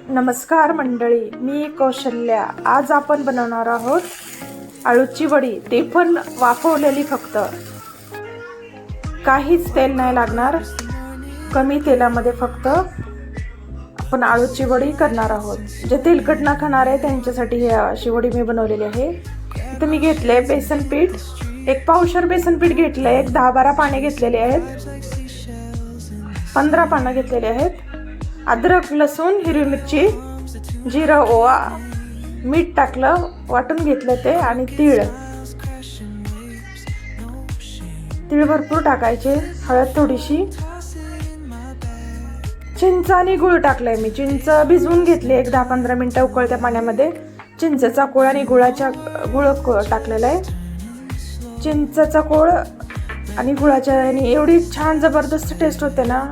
नमस्कार मंडळी, मी कौशल्या. आज आपण बनवणार आहोत आळूची वडी, ते पण वाफवलेली. फक्त काहीच तेल नाही लागणार, कमी तेलामध्ये फक्त आपण आळूची वडी करणार आहोत. जे तेलकट न खाणार आहे त्यांच्यासाठी ही अशी वडी मी बनवलेली आहे. इथे मी घेतले बेसन पीठ, एक पावशर बेसन पीठ घेतलंय. एक 10-12 पाने घेतलेले आहेत, 15 पानं घेतलेले आहेत. अद्रक, लसूण, हिरवी मिरची, जिरं, ओवा, मीठ टाकलं, वाटून घेतलं ते. आणि तीळ भरपूर टाकायचे. हळद थोडीशी, चिंच आणि गुळ टाकलंय मी. चिंच भिजवून घेतली एक 10-15 मिनिटं उकळत्या पाण्यामध्ये. चिंचेचा कोळ आणि गुळ टाकलेला आहे. चिंचेचा कोळ आणि गुळाच्या आणि एवढी छान जबरदस्त टेस्ट होते ना.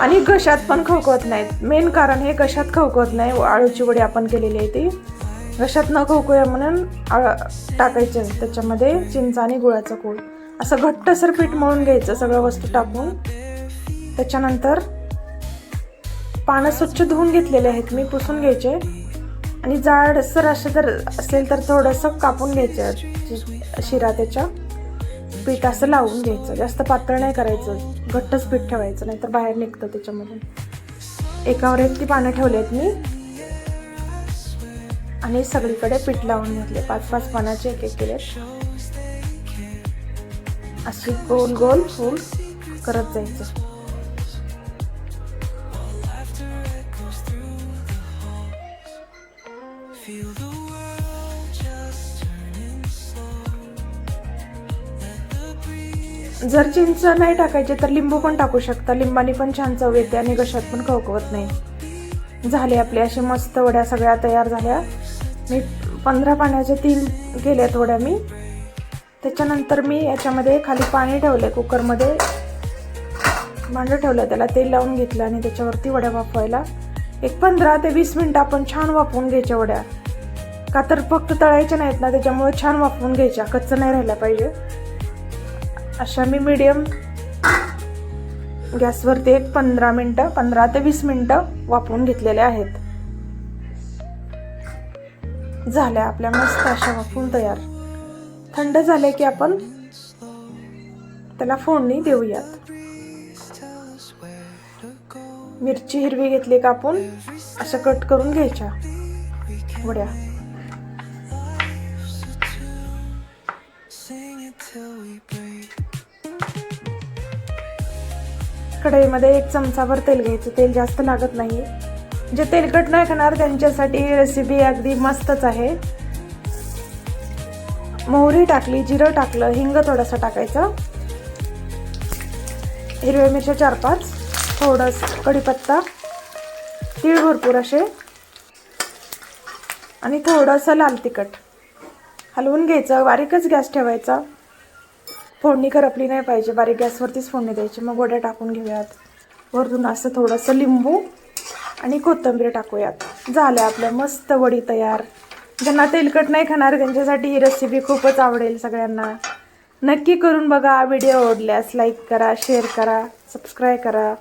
आणि घशात पण खवखवत नाहीत. मेन कारण हे घशात खवखवत नाही. आळूची वडी आपण केलेली आहे ती घशात न खवखवूया म्हणून टाकायचे त्याच्यामध्ये चिंच आणि गुळाचा कोळ. असं घट्टसर पीठ मळून घ्यायचं सगळं वस्तू टाकून. त्याच्यानंतर पानं स्वच्छ धुवून घेतलेले आहेत मी, पुसून घ्यायचे. आणि जाडसर असं जर असेल तर थोडंसं कापून घ्यायचं शिरा. त्याच्या पीठ असं लावून घ्यायचं. जास्त पातळ नाही करायचं, घट्टच पीठ ठेवायचं, नाहीतर बाहेर निघतं त्याच्यामधून. एकावर एक ती पानं ठेवली आहेत मी आणि सगळीकडे पीठ लावून घेतले. 5-5 पानाचे एक केलेत. अशी गोल गोल फूल करत जायचं. जर चिंच नाही टाकायचे तर लिंबू पण टाकू शकता. लिंबाने पण छान चव येते आणि घशात पण खवखवत नाही. झाले आपले असे मस्त वड्या सगळ्या तयार झाल्या. मी 15 पाण्याचे 3 केल्यात वड्या मी. त्याच्यानंतर मी याच्यामध्ये खाली पाणी ठेवले, कुकरमध्ये भांडं ठेवलं, त्याला तेल लावून घेतलं आणि त्याच्यावरती वड्या वाफवायला एक 15 ते 20 मिनिटं आपण छान वाफवून घ्यायच्या वड्या. का तर फक्त तळायच्या नाहीत ना, त्याच्यामुळे छान वाफवून घ्यायच्या, कच्चं नाही राहिला पाहिजे. अशा मी मीडियम गॅसवरती एक 15 ते 20 मिनिटं वाफवून घेतलेल्या आहेत. झाल्या आपल्या मस्त अशा वाफवून तयार. थंड झाले की आपण त्याला फोडणी देऊयात. मिरची हिरवी घेतली कापून, अशा कट करून घ्यायच्या वड्या. कढईमध्ये 1 चमचाभर तेल घ्यायचं. तेल जास्त लागत नाही. जे तेलकट नाही खाणार त्यांच्यासाठी ही रेसिपी अगदी मस्तच आहे. मोहरी टाकली, जिरं टाकलं, हिंग थोडासा टाकायचा, हिरव्या मिरच्या 4-5, थोडंसं कढीपत्ता, तीळ भरपूर असे, आणि थोडंसं लाल तिखट हलवून घ्यायचं. बारीकच गॅस ठेवायचा. फोडणी करपली नाही पाहिजे. बारीक गॅसवरतीच फोडणी द्यायची. मग वड्या टाकून घेऊयात. वरून असं थोडंसं लिंबू आणि कोथिंबीर टाकूयात. झाल्या आपल्या मस्त वडी तयार. ज्यांना तेलकट नाही खाणार त्यांच्यासाठी ही रेसिपी खूपच आवडेल सगळ्यांना. नक्की करून बघा. व्हिडिओ आवडल्यास लाईक करा, शेअर करा, सबस्क्राईब करा.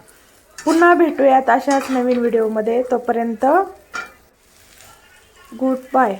पुन्हा भेटूयात अशाच नवीन व्हिडिओमध्ये. तोपर्यंत गुड बाय.